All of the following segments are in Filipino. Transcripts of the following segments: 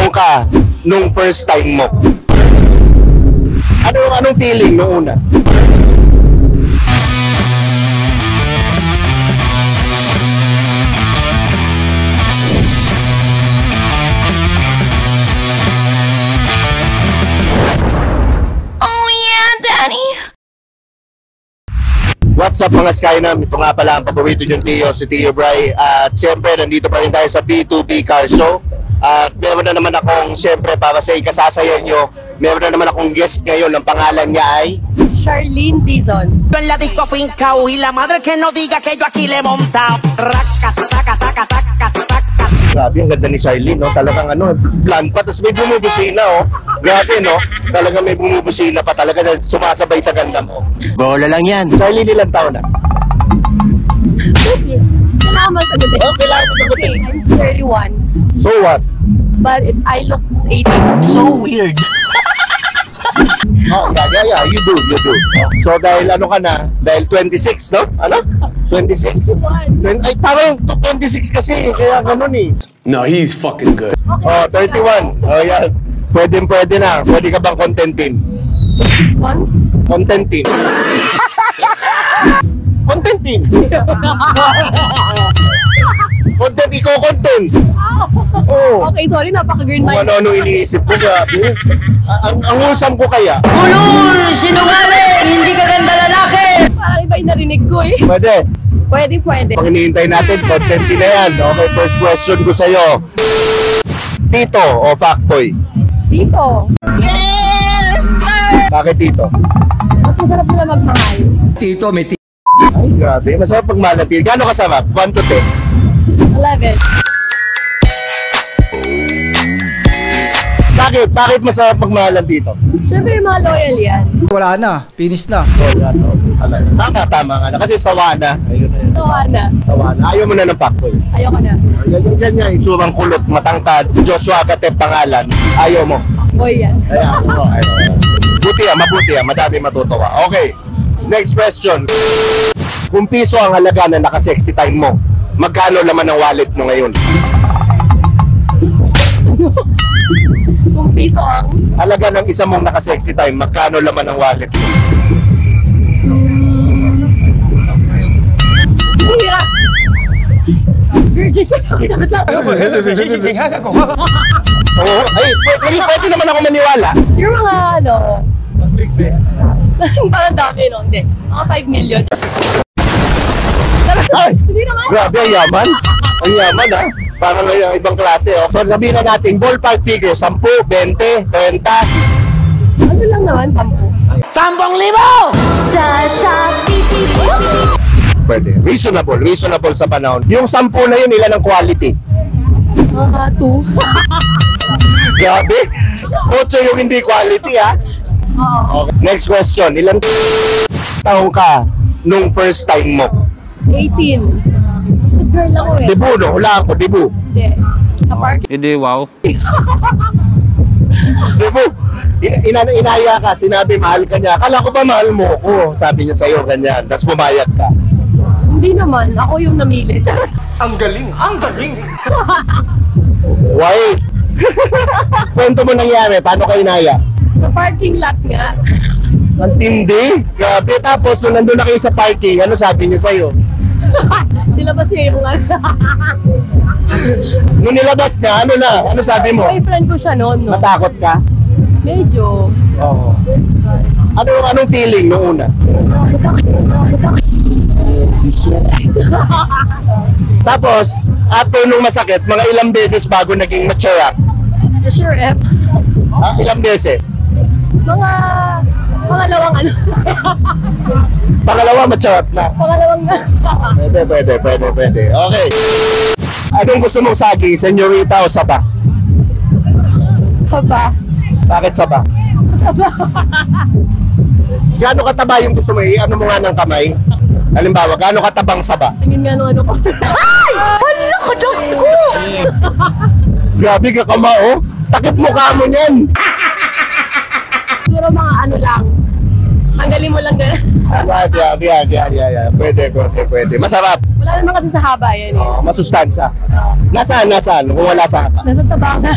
taong ka nung first time mo? Anong feeling nung una? Oh yeah, Daddy! What's up mga Skynam? Ito nga pala ang paborito yung Tio, si Tio Bry. At siyempre, nandito pa rin tayo sa B2B Car Show. At meron na naman akong, siyempre, para sa ikasasayan nyo, meron na naman akong guest ngayon. Ang pangalan niya ay Charlene Dizon. En la disco fincao y la madre que no diga que yo aquí le he montado. Grabe, ang ganda ni Charlene, no? Talagang plan pa, tapos may bumubusina, oh. Grabe, no? Talagang may bumubusina pa talaga, sumasabay sa ganda mo. Bola lang yan. Charlene, ilang taon na? Kailangan ba sagutin? Oh, kailangan mo sagutin. Okay, I'm 31. So what? But I look 18. So weird. Oh, yeah, you do. So dahil ka na, dahil 26, no? 26? Ay, parang 26 kasi, kaya ganun eh. No, he's fucking good. Oh, 31. Oh, yan. Pwede na. Pwede ka bang contentin? Contentin. Contentin. Content, ikaw content. Oh. Okay, sorry, napaka-green Kung mind. ano iniisip ko, grabe. Ang usam ko kaya. Ulul! Sinungaling! Hindi ka ganda lalaki! Parang iba yung narinig ko eh. Pwede. Pwede. Pag hinihintay natin, contentin na yan. Okay, first question ko sa'yo. Tito o fuckboy? Dito. Bakit tito? Mas masarap sila magmahal. Tito, may Ay, grabe. Masarap pag malatil. Gano'ng kasarap? 1 to 10? 11. Bakit masarap pag mahalan dito? Siyempre, mga loyal yan. Wala na, finish na. Tama nga na. Kasi sawa na. Ayun na yun. So, Ana, Sawa na. Ayaw mo na ng fuckboy. ayoko na. Yung ganyan, itsurang kulot, matangkad, Joshua Agate pangalan. Ayaw mo. Boy yan. Ayaw mo. Mabuti yan. Madami matutuwa. Okay. Next question. Kung piso ang halaga na naka-sexy time mo, magkano laman ang wallet mo ngayon? Kung piso ang Halaga ng isa mong naka-sexy time, magkano laman ang wallet mo? hira. Virgin kasi ako dapat lang. Oo. Ay, pwede naman ako maniwala. Siguro mga parang dami, no? Hindi. Mga 5 million. Ay, Hindi naman. grabe, ang yaman. Ang yaman, ha? Parang yung ibang klase, oh. So, sabihin na natin, ballpark figure, 10, 20, 30. Ano lang naman, 10. 10,000! Sa Shopee. Pwede. Reasonable sa panahon. Yung 10 na yun, ilan ang quality? Mga 2. Grabe. 8 yung hindi quality, ha? Oo. Okay. Next question. Ilang taong ka nung first time mo? 18. Good girl ako eh. Debu, no? Hula ako, debu. Hindi. Sa park. Hindi, wow. Debu. Inaya ka, sinabi mahal ka niya. Akala ko ba mahal mo ako? Sabi niya sa'yo, ganyan. Tapos pumayag ka. Hindi naman. Ako yung namili. Ang galing! Why? Kwento mo nangyari, paano ka inaya? Sa parking lot nga. Ang tindi. Grabe. Tapos, nung nandun na kayo sa parking, ano sabi niya sa'yo? Nilabas niya yung Nung nilabas ka, ano na? Ano sabi mo? boyfriend ko siya noon, no? Matakot ka? Medyo. Oo. Anong feeling nung una? Masakit. Tapos, after nung masakit, mga ilang beses bago naging mature up? Sure, F. Ilang beses? Mga pangalawang Pangalawa, mature up na. Pangalawang Pwede. Okay. Anong gusto mong saging? Senyorita o saba? Saba. Bakit saba? Gaano kataba yung gusto mo? Ano mo nga ng kamay? Halimbawa, gaano katabang saba? Tingin nga nung ko. Ay! Hala ka ko! Grabe ka kama, oh. Takip mukha mo niyan. Siguro mga lang. Tanggalin mo lang gano'n. Yeah. Pwede. Masarap. Wala naman kasi sa haba yan eh. Masustansya. Nasaan? Kung wala sa haba. Nasa tabaka.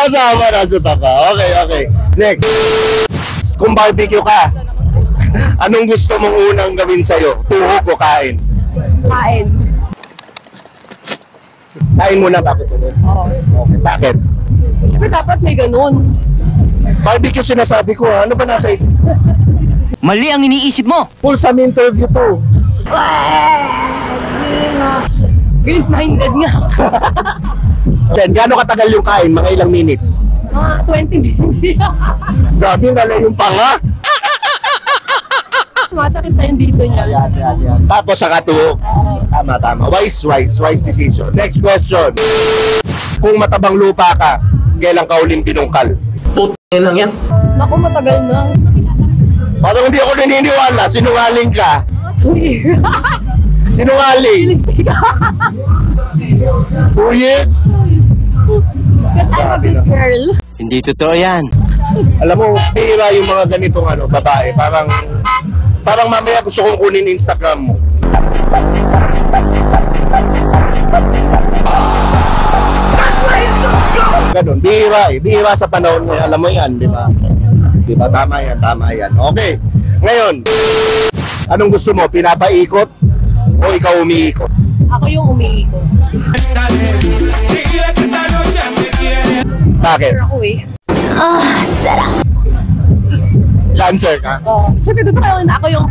Kasama na sa tapa. Okay, okay. Next. Kung barbecue ka, anong gusto mong unang gawin sa'yo? Tuhog o kain? Kain. Kain muna bago tuhog. Oo. Okay, bakit? Siyempre dapat may ganun. Barbecue sinasabi ko, ano ba nasa isip? Mali ang iniisip mo. Full some interview to. Green-minded nga. Then, gaano katagal yung kain? Mga ilang minutes? Mga 20 minutes. Grabe, nalay yung panga. Masakit na yung dito niya. Yan. Tapos saka tuhog. Tama. Wise decision. Next question. Kung matabang lupa ka, kailan ka uling binungkal? Putang lang yan. Naku, matagal na. Parang hindi ako naniniwala. Sinungaling ka. Sinungaling. 2 years? Kasi I'm a good girl. Hindi totoo yan. Alam mo, bihira yung mga ganitong babae. Parang mamaya gusto kong kunin Instagram mo. Ganun, bihira sa panahon ngayon. Alam mo yan, di ba? Di ba? Tama yan. Okay. Ngayon, anong gusto mo? Pinapaikot o ikaw umiikot? Ako yung umiikot. Bakit? Pero ako eh. Lancer ka? Siyempre gusto ko yung ako yung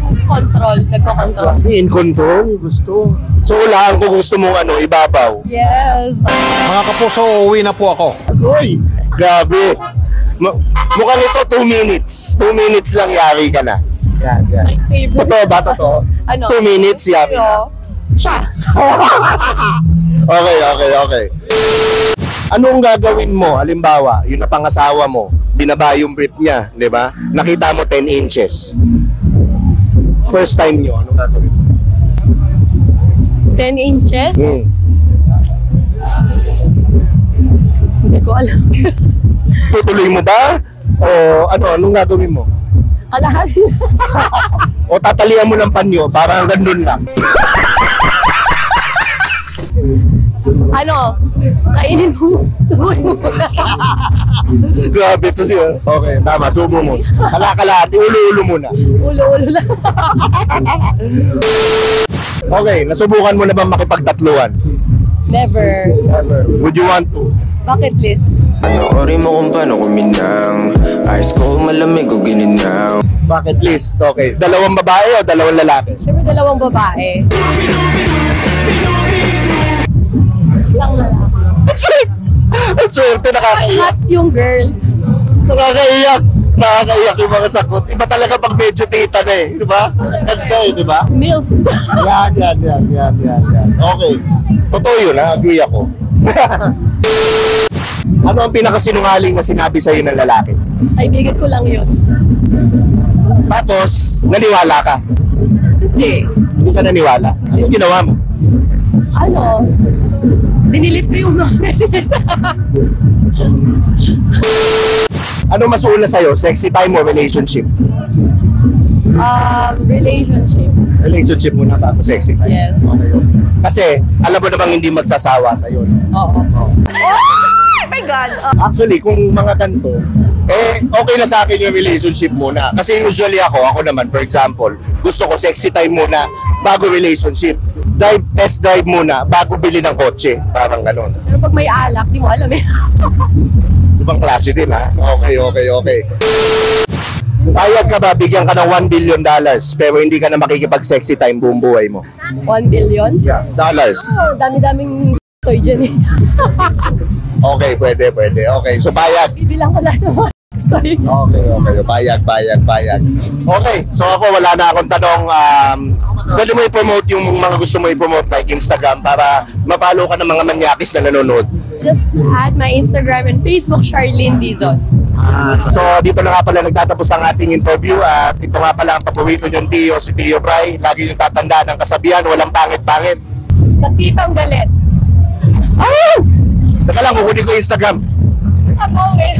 nagko-control. In control, gusto. So, ulaan ko gusto mong ibabaw. Yes. Mga kapuso, uuwi na po ako. Uy, grabe. Mukhang ito 2 minutes. 2 minutes lang yari ka na. Yan. My favorite. Totoo ba? Totoo? Ano? 2 minutes yari na. Siya. Okay. Anong gagawin mo? Halimbawa, yung napangasawa mo, binaba yung brief niya, di ba? Nakita mo 10 inches. First time nyo, anong gagawin mo? 10 inches? Hindi ko alam. Tutuloy mo ba? O anong gagawin mo? Kalahati. O tatalian mo ng panyo, parang hanggang dun lang. Kainin mo. Subuhin mo muna. Grabe to siya. Okay, tama. Subo mo. Kalahati, ulo-ulo muna. Ulo-ulo lang. Okay, nasubukan mo na ba makipagtatluhan? Never. Would you want to? Bucket list. Panoorin mo kung paano kuminaw. Ice cold, malamig o gininaw. Bucket list. Okay. 2 babae o 2 lalaki? Siyempre 2 babae. Isang lalaki. Ang swerte, nakakaiyak. Hot yung girl. Nakakaiyak yung mga sagot. Iba talaga pag medyo tita na eh. Di ba? Ganda eh, di ba? MILF. Yan. Okay. Totoo yun, agree ako. Ano ang pinakasinungaling na sinabi sa'yo ng lalaki? Kaibigan ko lang yun. Tapos, naniwala ka. Hindi. Hindi ka naniwala. Anong ginawa mo? Dinilit ko yung mga messages. Ano mas una sa'yo? Sexy time o relationship? Relationship. Relationship muna bago sexy time. Yes. Okay. Kasi, alam mo namang hindi magsasawa sa'yo. Oo. Actually, kung mga ganito, okay na sa akin yung relationship muna. Kasi usually ako naman, for example, gusto ko sexy time muna bago relationship. Test drive muna bago bili ng kotse. Parang ganon. Pero pag may alak, di mo alam eh. Ibang klase din ha? Okay. Payag ka ba, bigyan ka ng $1 billion pero hindi ka na makikipag-sexy time buong buhay mo? 1 billion? Yeah. Dollars. Dami-daming toy dyan eh. Okay, pwede. Okay, so payag. Bibilang ko lang ng toy. Okay. Payag. Okay, so ako wala na akong tanong. Pwede mo i-promote yung mga gusto mo i-promote like Instagram para mapalo ka ng mga manyakis na nanonood. Just add my Instagram and Facebook, Charlene Dizon. So dito na nga pala nagtatapos ang ating interview at ito nga pala ang paborito niyong Tio, si Tio Bry. Lagi yung tatandaan ng kasabihan, walang pangit-pangit. Sa titang galit. Teka lang, kukunin ko yung Instagram. Sa bawin.